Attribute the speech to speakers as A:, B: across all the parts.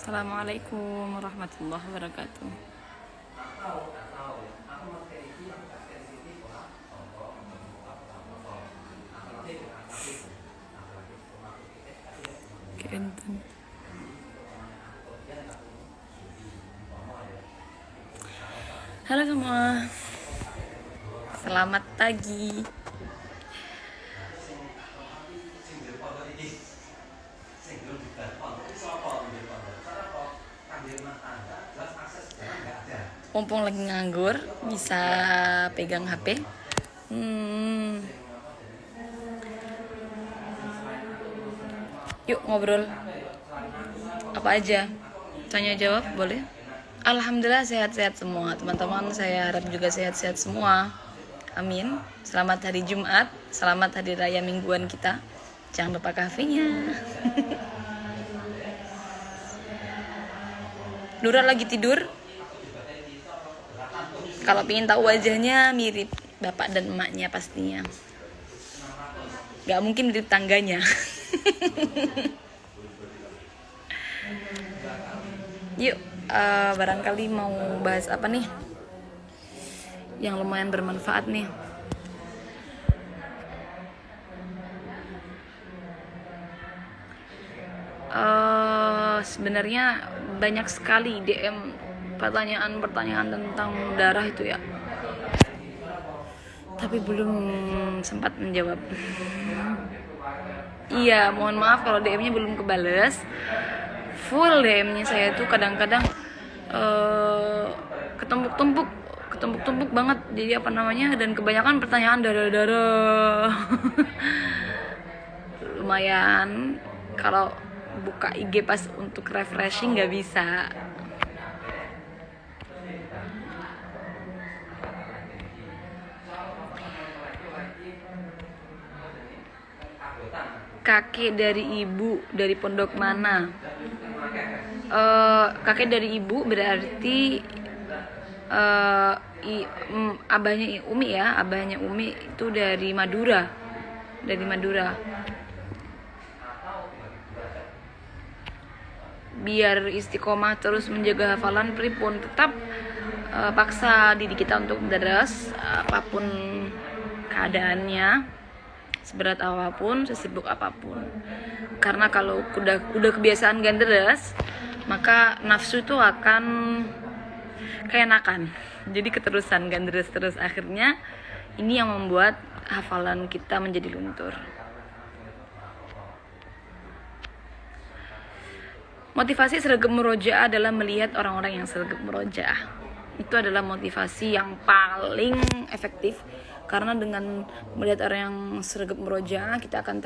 A: Assalamualaikum warahmatullahi wabarakatuh. Keenten. Halo semua, selamat pagi. Mumpung lagi nganggur, bisa pegang HP. Yuk ngobrol. Apa aja? Tanya jawab boleh? Alhamdulillah sehat-sehat semua. Teman-teman saya harap juga sehat-sehat semua. Amin. Selamat hari Jumat, selamat hari raya mingguan kita. Jangan lupa kafenya. Nura lagi tidur. Kalau pengen tahu wajahnya mirip bapak dan emaknya pastinya. Gak mungkin mirip tangganya. Yuk, barangkali mau bahas apa nih yang lumayan bermanfaat nih. Sebenarnya banyak sekali DM pertanyaan-pertanyaan tentang darah itu ya, tapi belum sempat menjawab. Iya, mohon maaf kalau DM-nya belum kebales. Full DM-nya saya tuh kadang-kadang ketumpuk-tumpuk banget. Jadi apa namanya, dan kebanyakan pertanyaan darah-darah. Lumayan kalau buka IG pas untuk refreshing nggak bisa. Kakek dari ibu dari pondok mana? Kakek dari ibu berarti abahnya Umi ya, abahnya Umi itu dari Madura, Biar istiqomah terus menjaga hafalan pripun, tetap paksa diri kita untuk deras apapun keadaannya, seberat apapun, sesibuk apapun. Karena kalau udah kebiasaan ganderes, maka nafsu itu akan keenakan. Jadi keterusan ganderes terus, akhirnya ini yang membuat hafalan kita menjadi luntur. Motivasi sergap murojaah adalah melihat orang-orang yang sergap murojaah. Itu adalah motivasi yang paling efektif, karena dengan melihat orang yang sergap murojaah, kita akan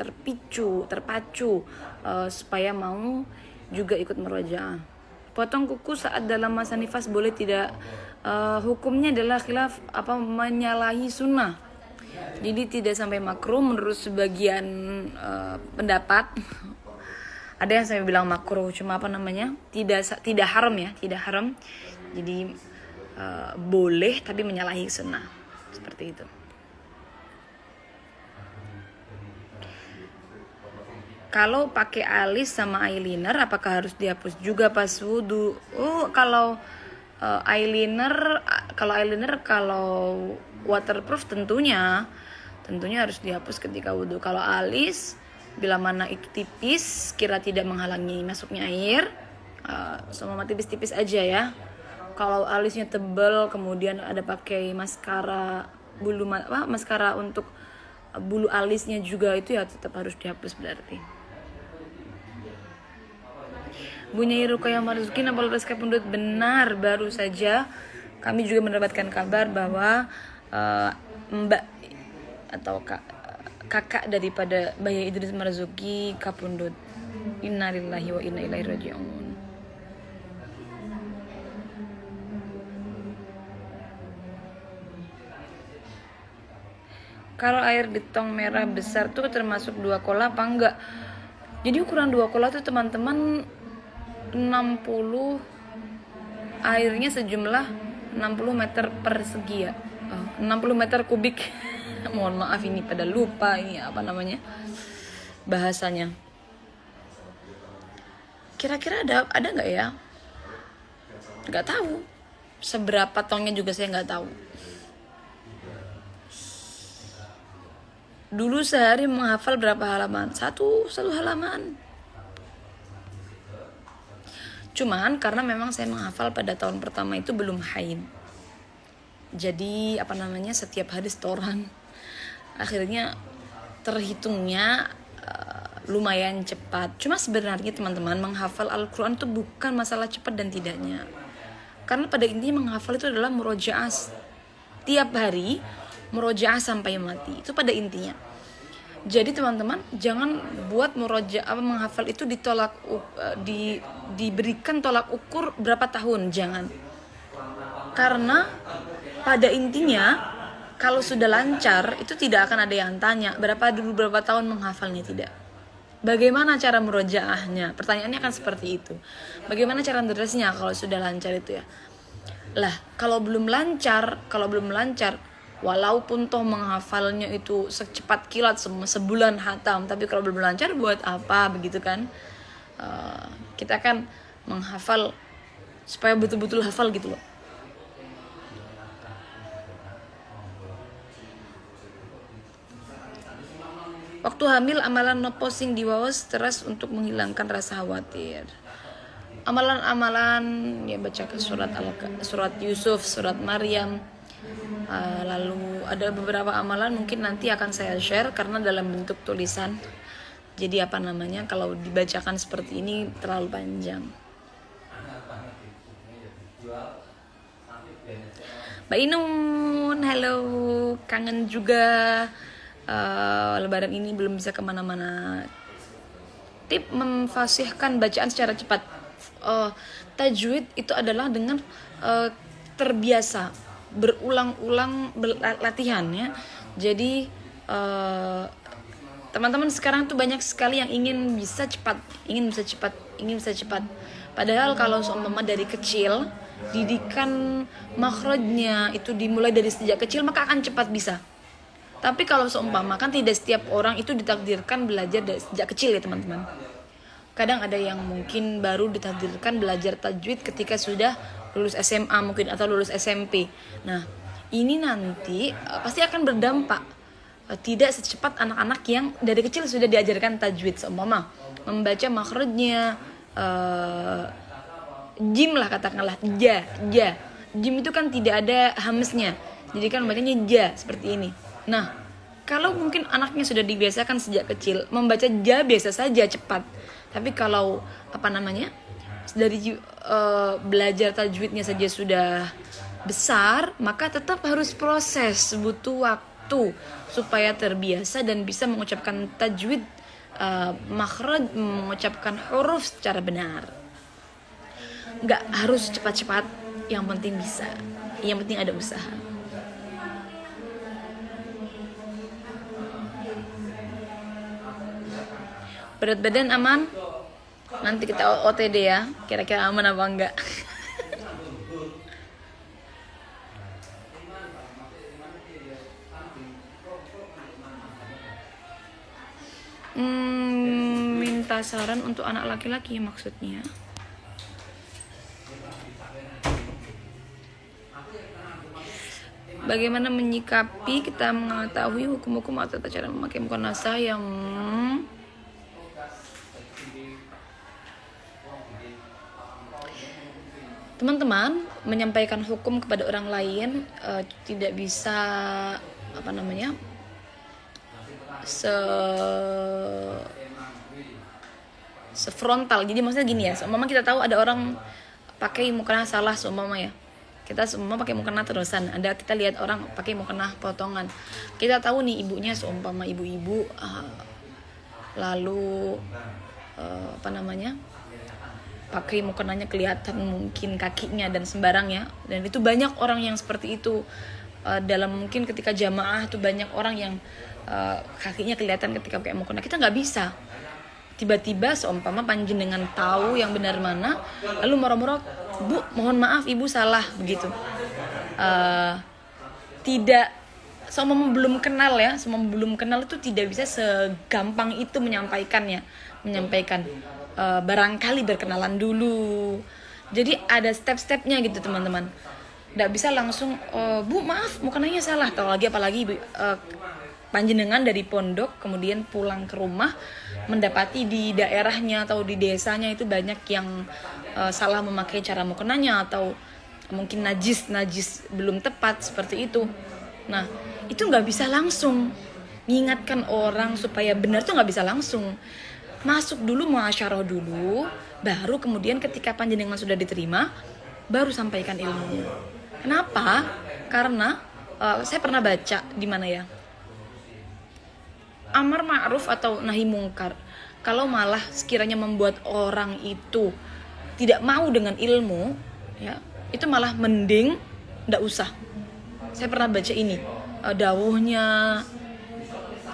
A: terpacu supaya mau juga ikut murojaah. Potong kuku saat dalam masa nifas boleh tidak? Hukumnya adalah khilaf menyalahi sunnah. Jadi tidak sampai makruh menurut sebagian pendapat. Ada yang saya bilang makruh, cuma tidak haram ya, tidak haram. Jadi boleh tapi menyalahi sunnah, seperti itu. Kalau pakai alis sama eyeliner, apakah harus dihapus juga pas wudu? Kalau eyeliner kalau waterproof tentunya harus dihapus ketika wudu. Kalau alis, bila mana itu tipis, kira tidak menghalangi masuknya air, semua tipis-tipis aja ya. Kalau alisnya tebal, kemudian ada pakai maskara maskara untuk bulu alisnya juga, itu ya tetap harus dihapus berarti. Bu Nyai Ruqayyah Marzuki Napol Reska Pundut, benar, baru saja kami juga mendapatkan kabar bahwa mbak atau kakak daripada Bayi Idris Marzuki kapundut. Innalillahi wa inna ilaihi raji'un. Kalau air di tong merah besar tuh termasuk 2 kola apa enggak? Jadi ukuran 2 kola tuh teman-teman 60, airnya sejumlah 60 meter persegi ya, 60 meter kubik. Mohon maaf ini pada lupa ini apa namanya bahasanya. Kira-kira ada nggak ya? Nggak tahu. Seberapa tongnya juga saya nggak tahu. Dulu sehari menghafal berapa halaman? Satu halaman. Cuman karena memang saya menghafal pada tahun pertama itu belum haid. Jadi setiap hari setoran. Akhirnya terhitungnya lumayan cepat. Cuma sebenarnya teman-teman, menghafal Al-Quran itu bukan masalah cepat dan tidaknya. Karena pada intinya menghafal itu adalah murojaah tiap hari, murojaah sampai mati. Itu pada intinya. Jadi teman-teman, jangan buat murojaah menghafal itu diberikan tolak ukur berapa tahun, jangan. Karena pada intinya kalau sudah lancar itu tidak akan ada yang tanya berapa tahun menghafalnya, tidak. Bagaimana cara murojaahnya? Pertanyaannya akan seperti itu. Bagaimana cara menerusnya kalau sudah lancar itu ya? Lah, kalau belum lancar, walaupun toh menghafalnya itu secepat kilat sebulan hatam, tapi kalau belum lancar buat apa, begitu kan? Kita kan menghafal supaya betul-betul hafal gitu loh. Waktu hamil, amalan no posting di bawah stres untuk menghilangkan rasa khawatir. Amalan-amalan ya, baca surat Yusuf, surat Maryam. Lalu ada beberapa amalan mungkin nanti akan saya share karena dalam bentuk tulisan. Jadi kalau dibacakan seperti ini terlalu panjang. Mbak Inun, halo, kangen juga. Lebaran ini belum bisa kemana-mana. Tip memfasihkan bacaan secara cepat. Tajwid itu adalah dengan terbiasa berulang-ulang latihan ya. Jadi teman-teman sekarang tuh banyak sekali yang ingin bisa cepat. Padahal kalau seumpama dari kecil didikan makhrajnya itu dimulai dari sejak kecil, maka akan cepat bisa. Tapi kalau seumpama kan tidak setiap orang itu ditakdirkan belajar dari sejak kecil ya teman-teman. Kadang ada yang mungkin baru ditakdirkan belajar tajwid ketika sudah lulus SMA mungkin atau lulus SMP. Nah, ini nanti pasti akan berdampak. Tidak secepat anak-anak yang dari kecil sudah diajarkan tajwid. Seumpama membaca makhrajnya jim lah katakanlah, ja. Jim itu kan tidak ada hamznya. Jadi kan bacanya ja seperti ini. Nah, kalau mungkin anaknya sudah dibiasakan sejak kecil membaca ja biasa saja cepat. Tapi kalau dari belajar tajwidnya saja sudah besar, maka tetap harus proses, butuh waktu supaya terbiasa dan bisa mengucapkan tajwid, makhraj, mengucapkan huruf secara benar. Nggak harus cepat-cepat, yang penting bisa, yang penting ada usaha. Berat badan aman? Nanti kita OTD ya, kira-kira aman apa enggak? Minta saran untuk anak laki-laki maksudnya. Bagaimana menyikapi kita mengetahui hukum-hukum atau cara memakai mukonasah yang teman-teman menyampaikan hukum kepada orang lain tidak bisa sefrontal. Jadi maksudnya gini ya, seumpama kita tahu ada orang pakai mukena salah, seumpama ya, kita semua pakai mukena terusan, ada kita lihat orang pakai mukena potongan, kita tahu nih ibunya seumpama ibu-ibu lalu pakai mukenanya kelihatan mungkin kakinya dan sembarang ya, dan itu banyak orang yang seperti itu. Dalam mungkin ketika jamaah tuh banyak orang yang kakinya kelihatan ketika pakai mukena. Kita nggak bisa tiba-tiba seumpama panjenengan tahu yang benar mana lalu moro-moro, Bu mohon maaf ibu salah, begitu. Tidak, seumpama belum kenal itu tidak bisa segampang itu menyampaikan. barangkali berkenalan dulu. Jadi ada step-stepnya gitu teman-teman. Nggak bisa langsung Bu maaf mukenanya salah, apalagi panjenengan dari pondok kemudian pulang ke rumah mendapati di daerahnya atau di desanya itu banyak yang salah memakai cara mukenanya atau mungkin najis belum tepat seperti itu. Nah itu nggak bisa langsung mengingatkan orang supaya benar tuh nggak bisa langsung. Masuk dulu muasyarah dulu, baru kemudian ketika panjenengan sudah diterima baru sampaikan ilmunya. Kenapa? Karena saya pernah baca di mana ya, amar ma'ruf atau nahi mungkar, kalau malah sekiranya membuat orang itu tidak mau dengan ilmu ya, itu malah mending ndak usah. Saya pernah baca ini dawuhnya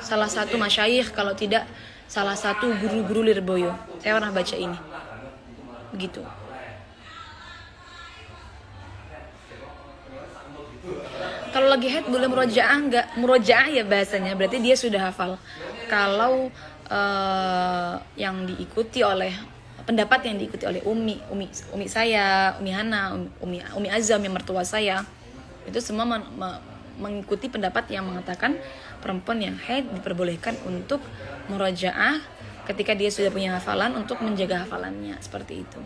A: salah satu masyayikh, kalau tidak salah satu guru-guru Lirboyo. Saya pernah baca ini begitu. Kalau lagi haid boleh murojaah enggak? Murojaah ya bahasanya, berarti dia sudah hafal. Kalau yang diikuti oleh pendapat yang diikuti oleh umi saya, umi Hana, umi Azam yang mertua saya, itu semua mengikuti pendapat yang mengatakan perempuan yang haid diperbolehkan untuk murojaah ketika dia sudah punya hafalan untuk menjaga hafalannya, seperti itu.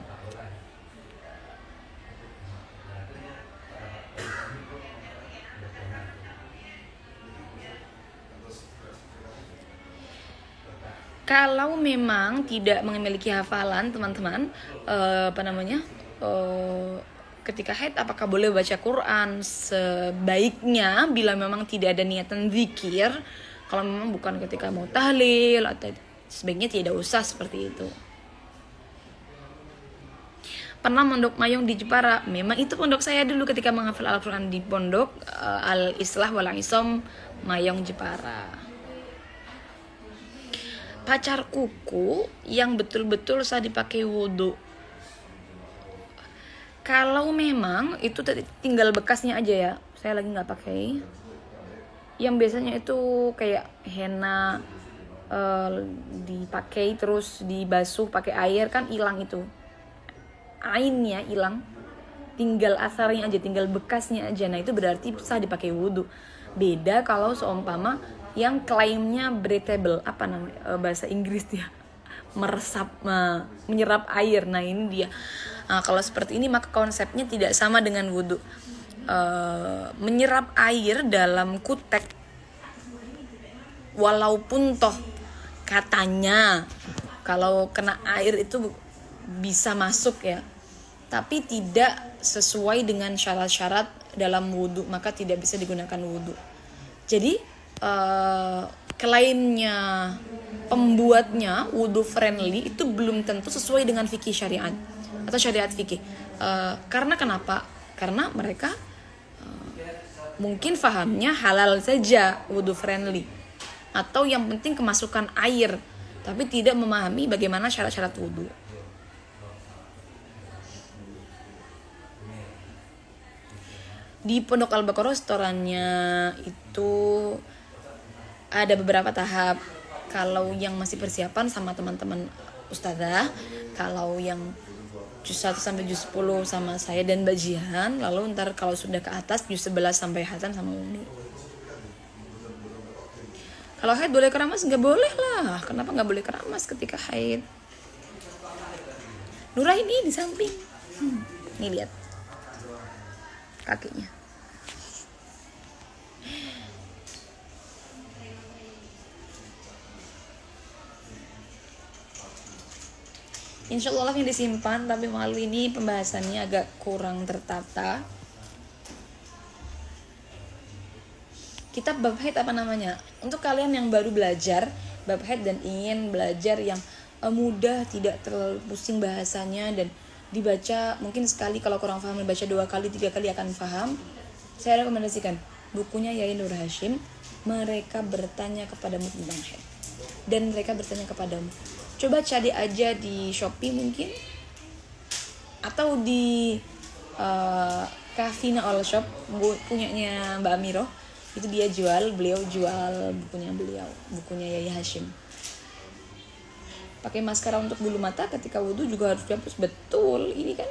A: Kalau memang tidak memiliki hafalan teman-teman, ketika haid apakah boleh baca Quran? Sebaiknya bila memang tidak ada niatan zikir, kalau memang bukan ketika mau tahlil atau sebaiknya tidak usah seperti itu. Pernah mondok mayong di Jepara, memang itu pondok saya dulu ketika menghafal Al-Quran di pondok Al-Islah wal Isom Mayong Jepara. Pacar kuku yang betul-betul sah dipakai wudhu. Kalau memang itu tinggal bekasnya aja ya, saya lagi nggak pakai. Yang biasanya itu kayak henna dipakai terus dibasuh pakai air kan hilang itu, ainnya hilang, tinggal asarnya aja, tinggal bekasnya aja. Nah itu berarti sah dipakai wudhu. Beda kalau seumpama yang klaimnya breathable, apa namanya bahasa Inggris dia, menyerap air. Nah ini dia. Nah, kalau seperti ini maka konsepnya tidak sama dengan wudhu. Menyerap air dalam kutek, walaupun toh katanya kalau kena air itu bisa masuk ya, tapi tidak sesuai dengan syarat-syarat dalam wudhu, maka tidak bisa digunakan wudhu. Jadi klaimnya pembuatnya wudhu friendly itu belum tentu sesuai dengan fikih syariat atau syariat fikih. Karena kenapa? Karena mereka mungkin fahamnya halal saja wudhu friendly, atau yang penting kemasukan air, tapi tidak memahami bagaimana syarat-syarat wudhu. Di Pondok Al-Baqarah restorannya itu ada beberapa tahap. Kalau yang masih persiapan sama teman-teman ustazah, kalau yang juz 1 sampai juz 10 sama saya dan Mbak Jihan, lalu ntar kalau sudah ke atas juz 11 sampai Hasan sama Umi. Kalau haid boleh keramas? Nggak boleh lah. Kenapa nggak boleh keramas ketika haid? Nura ini di samping. Nih lihat kakinya. Insya Allah yang disimpan, tapi malu ini pembahasannya agak kurang tertata. Kitab bab haid apa namanya? Untuk kalian yang baru belajar bab haid dan ingin belajar yang mudah, tidak terlalu pusing bahasanya dan dibaca mungkin sekali, kalau kurang paham dibaca 2 kali 3 kali akan paham, saya rekomendasikan bukunya Yai Nur Hashim, Mereka Bertanya Kepadamu Tentang Haid. Dan mereka bertanya kepadamu, coba cari aja di Shopee mungkin, atau di Kafina All Shop punyanya Mbak Amiro, itu beliau jual bukunya Yai Hashim. pakai maskara untuk bulu mata ketika wudhu juga harus dihapus. Betul, ini kan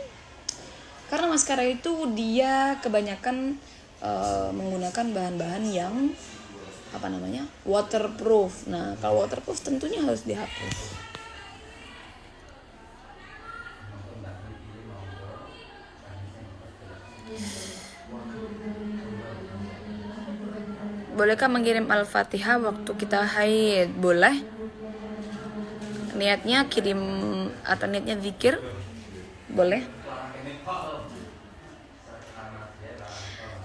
A: karena maskara itu dia kebanyakan menggunakan bahan-bahan yang waterproof. Nah, kalau waterproof tentunya harus dihapus. Bolehkah mengirim Al-Fatihah waktu kita haid? Boleh. Niatnya kirim atau niatnya zikir? Boleh.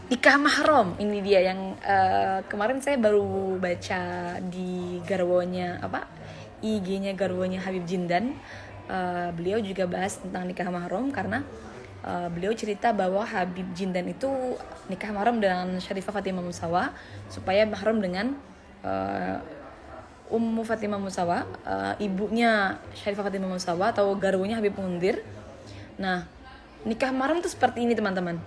A: Nikah mahram, ini dia yang kemarin saya baru baca di garwonya IG-nya garwonya Habib Jindan. Beliau juga bahas tentang nikah mahram karena beliau cerita bahwa Habib Jindan itu nikah mahram dengan Syarifah Fatimah Musawa supaya mahram dengan Ummu Fatimah Musawa, ibunya Syarifah Fatimah Musawa atau garwonya Habib Mundir. Nah, nikah mahram itu seperti ini teman-teman.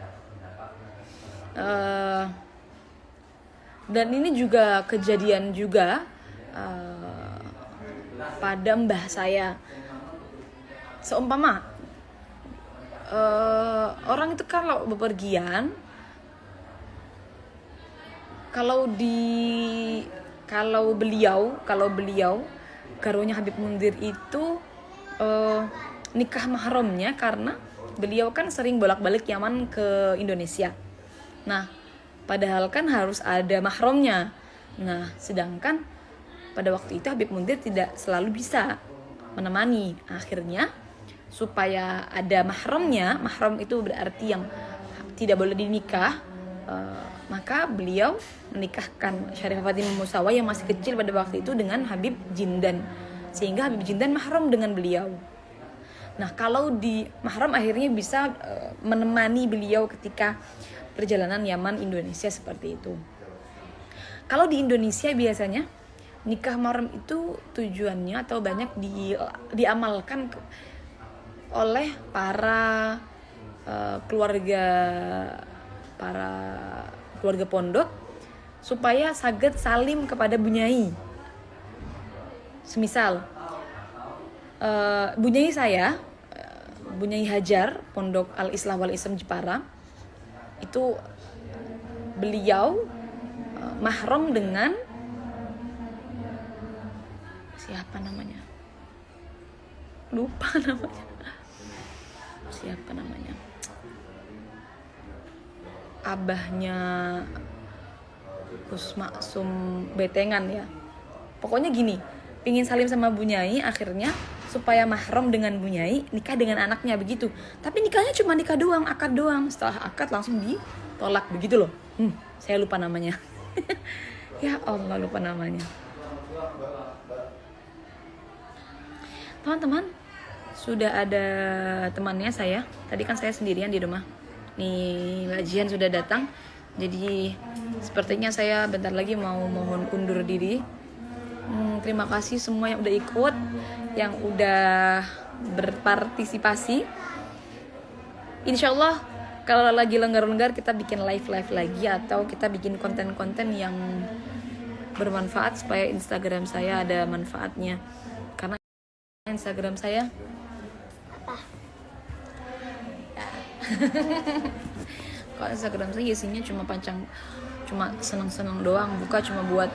A: Dan ini juga kejadian juga pada mbah saya. Seumpama orang itu kalau bepergian, kalau beliau garwonya Habib Mundir itu nikah mahramnya karena beliau kan sering bolak-balik Yaman ke Indonesia. Nah, padahal kan harus ada mahramnya. Nah, sedangkan pada waktu itu Habib Mundir tidak selalu bisa menemani. Akhirnya supaya ada mahramnya, mahram itu berarti yang tidak boleh dinikah, maka beliau menikahkan Syarifah Fatimah Musawa yang masih kecil pada waktu itu dengan Habib Jindan, sehingga Habib Jindan mahram dengan beliau. Nah, kalau di mahram akhirnya bisa menemani beliau ketika perjalanan Yaman Indonesia seperti itu. Kalau di Indonesia biasanya nikah mahram itu tujuannya atau banyak diamalkan oleh para keluarga pondok supaya saged salim kepada bunyai. Semisal bunyai saya, Bunyai Hajar, Pondok Al-Islah wal Islam Jepara, itu beliau mahram dengan siapa namanya? Lupa namanya. Siapa namanya? Abahnya Gus Maksum Betengan ya. Pokoknya gini, pingin salim sama bunyai, akhirnya supaya mahram dengan bunyai, nikah dengan anaknya begitu. Tapi nikahnya cuma nikah doang, akad doang. Setelah akad langsung ditolak begitu loh. Saya lupa namanya. Ya Allah, lupa namanya. Teman-teman, sudah ada temannya saya. Tadi kan saya sendirian di rumah. Nih, Mbak Jihan sudah datang. Jadi sepertinya saya bentar lagi mau mohon undur diri. Terima kasih semua yang udah ikut, yang udah berpartisipasi. Insya Allah kalau lagi lenggar-lenggar kita bikin live lagi, atau kita bikin konten-konten yang bermanfaat supaya Instagram saya ada manfaatnya. Karena Instagram saya kalau Instagram saya isinya cuma senang-senang doang, bukan cuma buat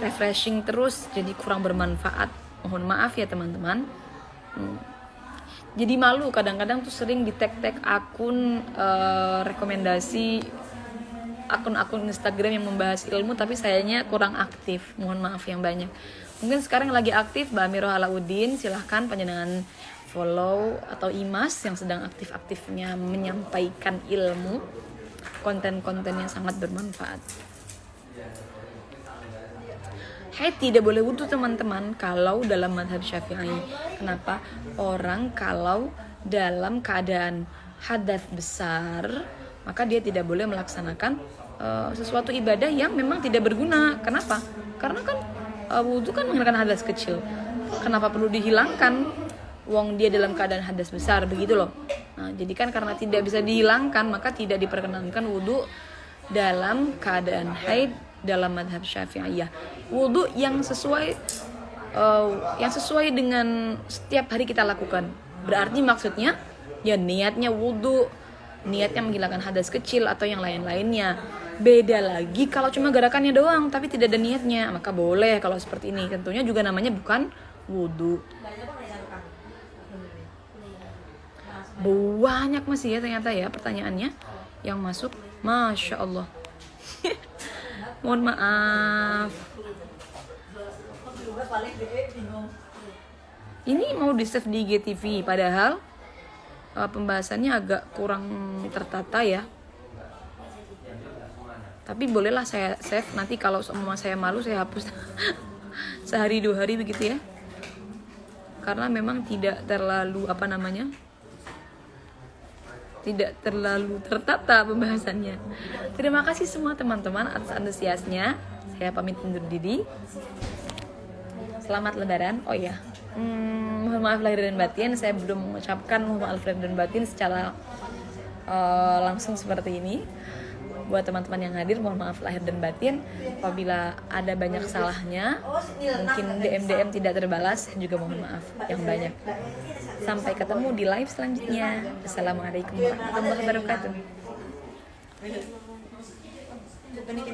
A: refreshing terus, jadi kurang bermanfaat. Mohon maaf ya teman-teman. Jadi malu kadang-kadang tuh sering di tag akun rekomendasi akun-akun Instagram yang membahas ilmu, tapi sayanya kurang aktif. Mohon maaf yang banyak. Mungkin sekarang lagi aktif Mbak Amirah Alauddin, silahkan panjenengan follow, atau Imas yang sedang aktif-aktifnya menyampaikan ilmu, konten-konten yang sangat bermanfaat. Haid tidak boleh wudhu teman-teman kalau dalam mazhab Syafi'i. Kenapa? Orang kalau dalam keadaan hadas besar, maka dia tidak boleh melaksanakan sesuatu ibadah yang memang tidak berguna. Kenapa? Karena kan wudhu kan menghilangkan hadas kecil. Kenapa perlu dihilangkan? Wong dia dalam keadaan hadas besar, begitu loh. Nah, jadi kan karena tidak bisa dihilangkan, maka tidak diperkenankan wudhu dalam keadaan haid dalam madhab Syafi'iyah. Wudhu yang sesuai yang sesuai dengan setiap hari kita lakukan. Berarti maksudnya ya niatnya wudhu, niatnya menghilangkan hadas kecil atau yang lain-lainnya. Beda lagi kalau cuma gerakannya doang tapi tidak ada niatnya, maka boleh kalau seperti ini. Tentunya juga namanya bukan wudhu. Banyak masih ya ternyata ya pertanyaannya yang masuk. Masya Allah. Mohon maaf. Ini mau di save di IGTV, padahal pembahasannya agak kurang tertata ya. Tapi bolehlah saya save, nanti kalau semua saya malu saya hapus sehari 2 hari begitu ya. Karena memang tidak terlalu tidak terlalu tertata pembahasannya. Terima kasih semua teman-teman atas antusiasnya. Saya pamit undur diri. Selamat Lebaran. Oh ya, mohon maaf lahir dan batin. Saya belum mengucapkan mohon maaf lahir dan batin secara langsung seperti ini. Buat teman-teman yang hadir, mohon maaf lahir dan batin. Apabila ada banyak salahnya, mungkin DM tidak terbalas, juga mohon maaf yang banyak. Sampai ketemu di live selanjutnya. Assalamualaikum warahmatullahi wabarakatuh.